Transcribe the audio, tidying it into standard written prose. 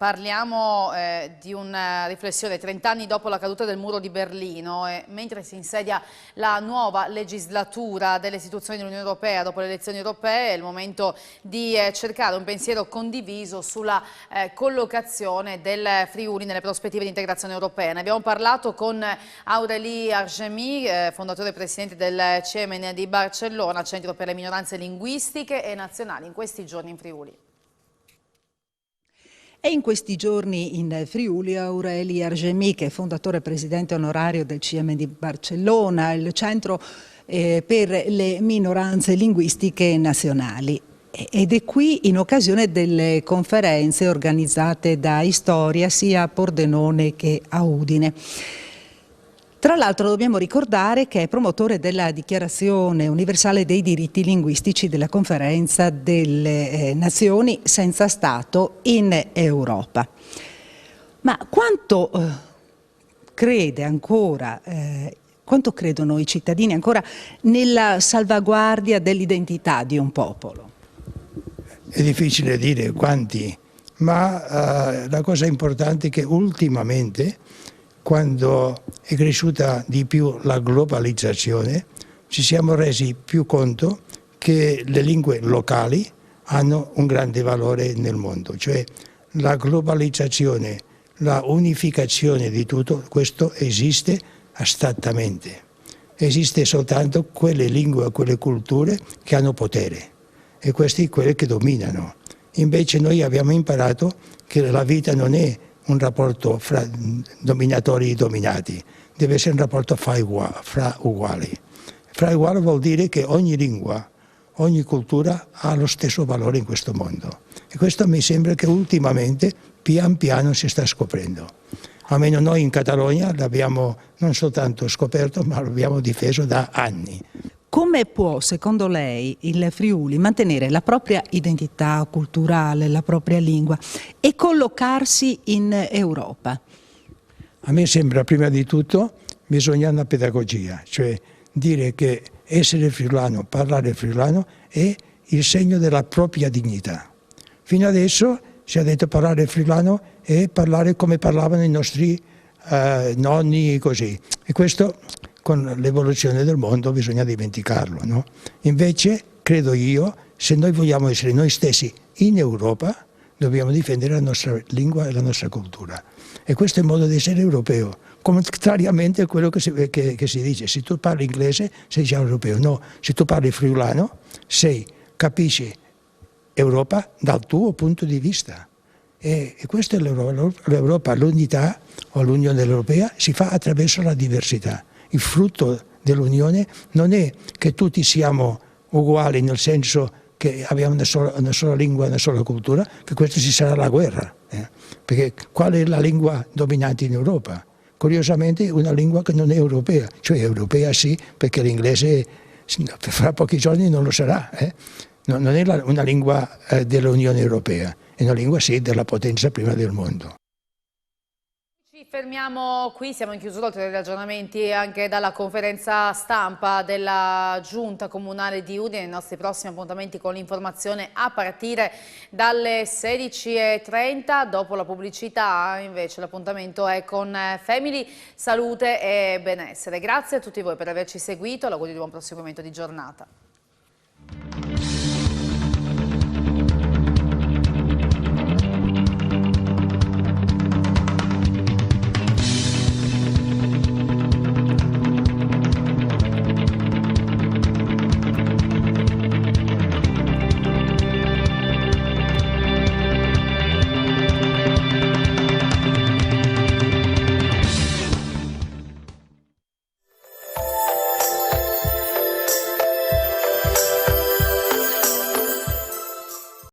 Parliamo di una riflessione 30 anni dopo la caduta del muro di Berlino e mentre si insedia la nuova legislatura delle istituzioni dell'Unione Europea dopo le elezioni europee è il momento di cercare un pensiero condiviso sulla collocazione del Friuli nelle prospettive di integrazione europea. Ne abbiamo parlato con Aurélie Argemi, fondatore e presidente del CEMEN di Barcellona, Centro per le minoranze linguistiche e nazionali, in questi giorni in Friuli. E in questi giorni in Friuli Aurélie Argemi, che è fondatore e presidente onorario del CM di Barcellona, il Centro per le minoranze linguistiche nazionali. Ed è qui in occasione delle conferenze organizzate da Istoria sia a Pordenone che a Udine. Tra l'altro dobbiamo ricordare che è promotore della Dichiarazione universale dei diritti linguistici della Conferenza delle Nazioni senza Stato in Europa. Ma quanto crede ancora, quanto credono i cittadini ancora nella salvaguardia dell'identità di un popolo? È difficile dire quanti, ma la cosa importante è che ultimamente, quando è cresciuta di più la globalizzazione, ci siamo resi più conto che le lingue locali hanno un grande valore nel mondo, cioè la globalizzazione, la unificazione di tutto questo esiste astrattamente, esiste soltanto quelle lingue, quelle culture che hanno potere e queste quelle che dominano. Invece noi abbiamo imparato che la vita non è un rapporto fra dominatori e dominati, deve essere un rapporto fra uguali. Fra uguali vuol dire che ogni lingua, ogni cultura ha lo stesso valore in questo mondo. E questo mi sembra che ultimamente, pian piano, si sta scoprendo. Almeno noi in Catalogna l'abbiamo non soltanto scoperto, ma l'abbiamo difeso da anni. Come può, secondo lei, il Friuli mantenere la propria identità culturale, la propria lingua e collocarsi in Europa? A me sembra, prima di tutto, bisogna una pedagogia, cioè dire che essere friulano, parlare friulano è il segno della propria dignità. Fino adesso si è detto parlare friulano e parlare come parlavano i nostri nonni, così. E questo, con l'evoluzione del mondo, bisogna dimenticarlo, no? Invece, credo io, se noi vogliamo essere noi stessi in Europa, dobbiamo difendere la nostra lingua e la nostra cultura. E questo è il modo di essere europeo, contrariamente a quello che si dice. Se tu parli inglese sei già europeo. No, se tu parli friulano capisci Europa dal tuo punto di vista. E questa è l'Europa, l'unità o l'Unione Europea si fa attraverso la diversità. Il frutto dell'Unione non è che tutti siamo uguali nel senso che abbiamo una sola lingua, una sola cultura, che questo ci sarà la guerra. Perché qual è la lingua dominante in Europa? Curiosamente una lingua che non è europea, cioè europea sì, perché l'inglese fra pochi giorni non lo sarà. Non è una lingua dell'Unione Europea, è una lingua sì della potenza prima del mondo. Ci fermiamo qui, siamo in chiusura dei ragionamenti anche dalla conferenza stampa della Giunta Comunale di Udine. I nostri prossimi appuntamenti con l'informazione a partire dalle 16:30. Dopo la pubblicità invece l'appuntamento è con Family, Salute e Benessere. Grazie a tutti voi per averci seguito, l'augurio di buon proseguimento di giornata.